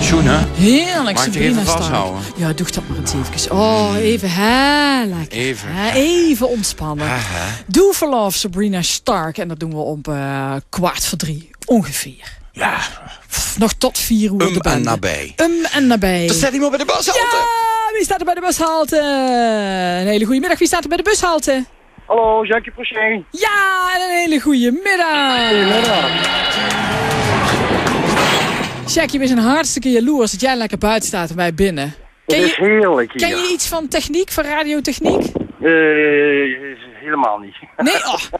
Schoen, hè? Heerlijk, Mag ik Sabrina even Stark. vasthouden? Ja, doe dat maar eens even. Oh, even heerlijk. Even ontspannen. Doe verlof, Sabrina Stark. En dat doen we om 2:15 ongeveer. Ja. Nog tot 4 uur. En nabij. En nabij. Dan staat iemand bij de bushalte. Ja, wie staat er bij de bushalte? Een hele goede middag. Wie staat er bij de bushalte? Hallo, Jackie Prochet. Ja, en een hele goede middag. Goedemiddag. Jackie, we zijn hartstikke jaloers dat jij lekker buiten staat en wij binnen. Het is heerlijk hier. Ken je iets van techniek, van radiotechniek? Helemaal niet. Nee,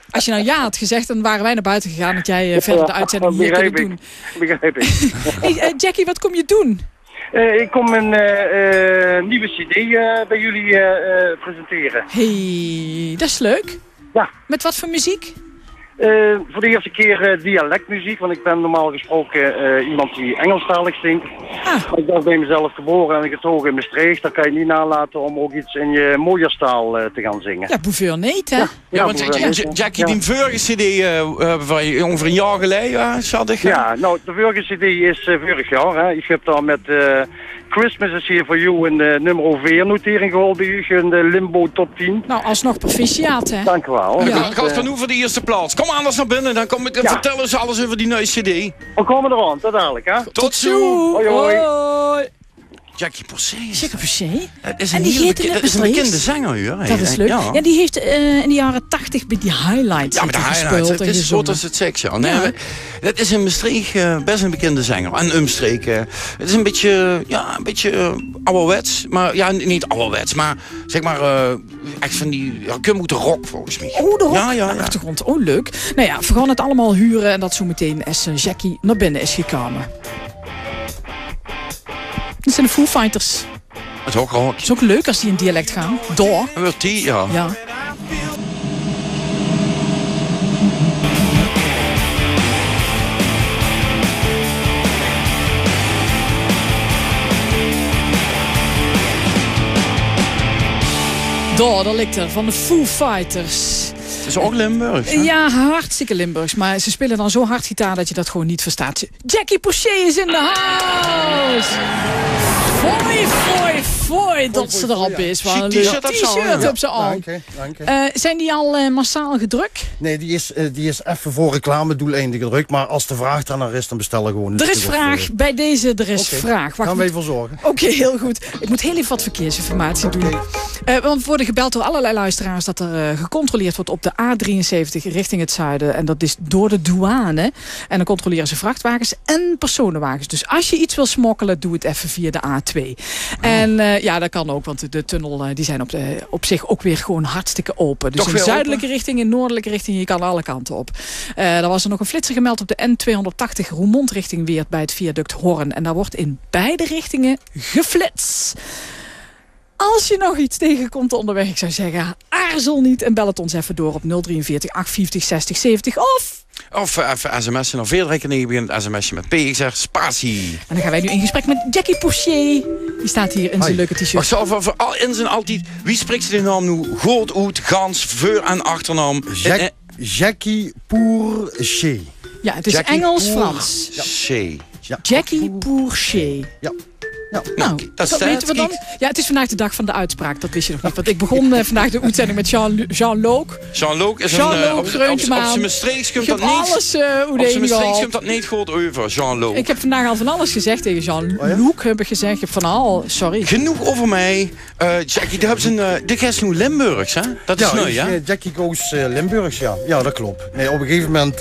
als je nou ja had gezegd, dan waren wij naar buiten gegaan dat jij verder de uitzending hier kunt doen. Begrijp ik. Hey, Jackie, wat kom je doen? Ik kom een nieuwe cd bij jullie presenteren. Hey, dat is leuk. Ja. Met wat voor muziek? Voor de eerste keer dialectmuziek, want ik ben normaal gesproken iemand die Engelstalig zingt. Maar ik ben bij mezelf geboren en getogen in Maastricht. Dan kan je niet nalaten om ook iets in je Mooierstaal te gaan zingen. Ja, Bouverneet, hè? Ja, want Jackie, die vorige cd van ongeveer een jaar geleden, zat ik. Ja, nou, de vorige cd is vorig jaar. Hè. Ik heb daar met Christmas is Here For You een nummer 4 notering gehaald bij u, in de Limbo Top 10. Nou, alsnog proficiat, hè? Dank u wel. Ja. Gaat van hoe voor de eerste plaats. Kom anders naar binnen, dan kom ik vertellen ze alles over die nieuwe cd. We komen eraan, tot dadelijk, hè? Tot zo! Hoi, hoi. Hoi. Jackie Prochet. Jackie Prochet. Het is En een, die heel heette net het is een Maastricht. bekende zanger, hoor. Dat is leuk. Ja, die heeft in de jaren 80 bij die highlights Ja, met de highlights. gespeeld Het en is gezongen. goed als het seks, ja. Nee, het is in Maastricht best een bekende zanger. En omstreken. Het is een beetje ouderwets. Maar ja, niet ouderwets. Maar zeg maar echt van die... Ja, kun je moeten rock, volgens mij. Oh, de rock. Ja. Achtergrond. Oh, leuk. Nou ja, we gaan het allemaal huren en dat zo meteen als Jackie naar binnen is gekomen. Dat zijn de Foo Fighters. Het is ook rock. Het is ook leuk als die in dialect gaan. Door. Wordt die, ja. Ja. Daar ligt er, van de Foo Fighters. Het is ook Limburgs, hè? Ja, hartstikke Limburgs. Maar ze spelen dan zo hard gitaar dat je dat gewoon niet verstaat. Jackie Prochet is in de house! Foei, dat ze erop is. Chic t-shirt op zijn arm. Dank. Zijn die al massaal gedrukt? Nee, die is even voor reclamedoeleinden gedrukt. Maar als de vraag daarnaar is, dan bestellen we gewoon een Er is vraag. Bij deze, er is vraag. Gaan we even zorgen. Oké, heel goed. Ik moet heel even wat verkeersinformatie doen. Want we worden gebeld door allerlei luisteraars dat er gecontroleerd wordt op de A73 richting het zuiden. En dat is door de douane. En dan controleren ze vrachtwagens en personenwagens. Dus als je iets wil smokkelen, doe het even via de A2. En ja, dat kan ook, want de tunnel die zijn op zich ook weer gewoon hartstikke open. Dus Toch in zuidelijke open? richting, in noordelijke richting, je kan alle kanten op. Er was er nog een flitser gemeld op de N280 Roermond richting Weert bij het viaduct Horn. En daar wordt in beide richtingen geflitst. Als je nog iets tegenkomt onderweg, ik zou zeggen, aarzel niet en bel het ons even door op 043 850 60 70 Of even sms'en naar Veerdrekken. begint het sms'je met PXR Spatie. En dan gaan wij nu in gesprek met Jackie Prochet. Die staat hier in zijn leuke t-shirt. Wacht, voor in zijn altijd... Wie spreekt ze de naam nu? Goed, uit, gans, voor- en achternaam. Jackie Prochet. Ja, het is Jackie Engels-Frans. Prochet. Jackie Prochet. Ja. Nou, dat weten we dan? Ja, het is vandaag de dag van de uitspraak. Dat wist je nog niet. Want ik begon vandaag de uitzending met Jean-Luc. Jean-Luc is Jean-Luc, op zijn Maastrichts komt dat niet. Alles Op zijn Maastrichts komt dat niet goed over, Jean-Luc. Ik heb vandaag al van alles gezegd tegen Jean-Luc. Heb ik gezegd. Ik heb van al, sorry. Genoeg over mij. Jackie, de gast nu Limburgs, hè? Dat is nu, ja? Jackie Goes Limburgs, ja. Ja, dat klopt. Nee, op een gegeven moment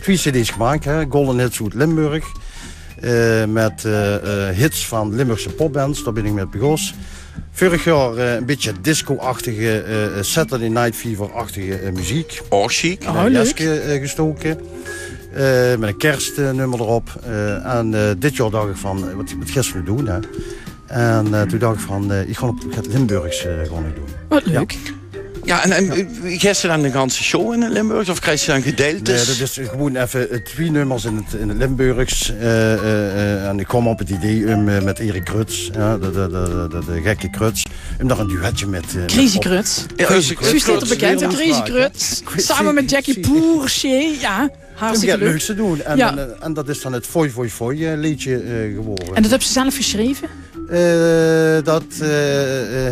twee cd's gemaakt, hè. Golden Hits uit Limburg. Met hits van Limburgse popbands, daar ben ik met begonnen. Vorig jaar een beetje disco-achtige, Saturday Night Fever-achtige muziek. Oh, chic. Jaske gestoken. Met een kerstnummer erop. En dit jaar dacht ik van, wat gisteren doen, hè. En toen dacht ik van, ik ga het Limburgs gewoon doen. Wat leuk. Ja, en gisteren dan de ganse show in het Limburgs? Of krijg je dan gedeeltes? Nee, dat is gewoon even 2 nummers in het Limburgs. En ik kwam op het idee om met Erik Kruts, de gekke Kruts, om daar een duetje met... Crazy Kruts. Ja, U staat er bekend, Crazy Kruts. Samen met Jackie Prochet, ja. Hartstikke het leuk. leukste doen. En dat is dan het Foi Foi Foi liedje geworden. En dat heb ze zelf geschreven? Dat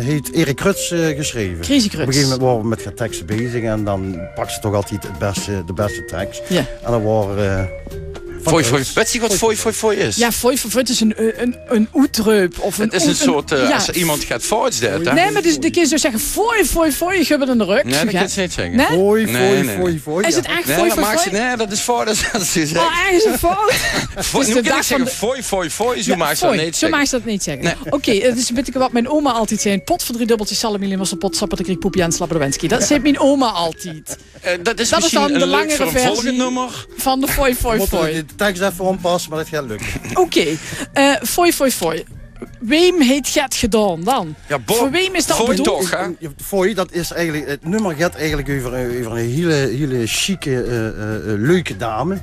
heet Erik Kruts geschreven. Crazy Op een Kruts. gegeven moment waren we met teksten bezig en dan pak ze toch altijd de beste tekst. Ja. En dan waren... Weet je wat fooi is? Ja, fooi het is een oetreup. Of Het is een soort, als iemand gaat voorts dat. Nee, maar dus, de keer zo zeggen, fooi, gubben in de rug. Nee, dat kan je niet zeggen. Nee? Fooi. Is het echt Nee, fooi? nee, dat is voor dat ze zeggen. Oh, ergens een fout. Nu kan ik zeggen fooi, zo maak je dat niet Zo zeggen. mag je dat niet zeggen. Nee. Oké, het is een beetje wat mijn oma altijd zei. Pot voor 3 dubbeltjes salamilie, was een pot sapper, de kriek, poepje en slapperwenski. Dat zei mijn oma altijd. Dat is Dat is misschien dan de een leuk langere voor een versie. volgend nummer. Van de fooi. De tekst even onpassen, maar dat gaat lukken. Oké, fooi. Wem heeft het gedaan dan? Ja, voor wem is dat fooi bedoeld? toch, hè? Fooi, dat is eigenlijk... Het nummer gaat eigenlijk over een hele chique, leuke dame.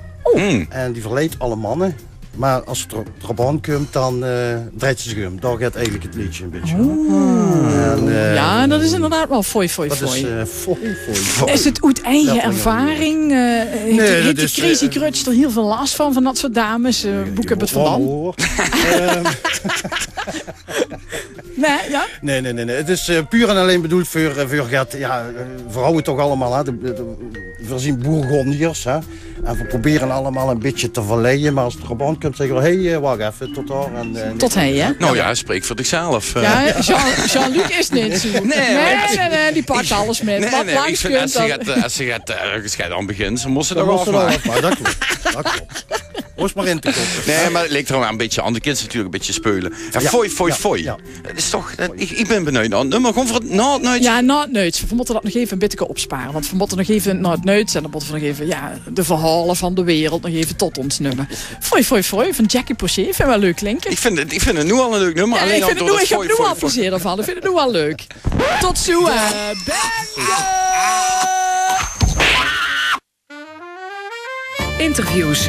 En die verleidt alle mannen. Maar als het erop aankomt, dan draait ze zich om. Daar gaat eigenlijk het liedje een beetje om. Ja, dat is inderdaad wel fooi. Dat is fooi. Is het uit eigen ervaring? Heeft dat is, de Crazy Crutch er heel veel last van dat soort dames? Boek heb het vandaan. Nee, ja? Nee. Het is puur en alleen bedoeld voor vrouwen toch allemaal. Hè. We zien Bourgondiërs. Hè. En we proberen allemaal een beetje te verleiden. Maar als het erop aankomt, zeggen we... Hé, wacht even, tot daar. Tot hij, hè? Nou ja, spreek voor zichzelf. Ja, Jean-Luc is niet zo. Nee, die pakt alles met. Wat Nee, langs ik vind, kunt, als ze gaat aan beginnen, ze moesten Dat er was af. wel dat klopt. Moest maar in te komen. Nee, maar het leek er wel een beetje aan. De kids natuurlijk een beetje speulen. Ja, fooi. Ja. Dat is toch... Ik ben benieuwd aan het nummer. Gewoon voor het na het nooit. Ja, na het neuts. We moeten dat nog even een beetje opsparen. Want we moeten nog even naar het neuts. En dan moeten we nog even de verhalen van de wereld nog even tot ons nummer. Fooi van Jackie Poché. Vind je wel leuk klinken? Ik vind het nu al een leuk nummer. Ja, alleen ik heb nu al fooi. plezier ervan. Ik vind het nu al leuk. Tot zo. Interviews.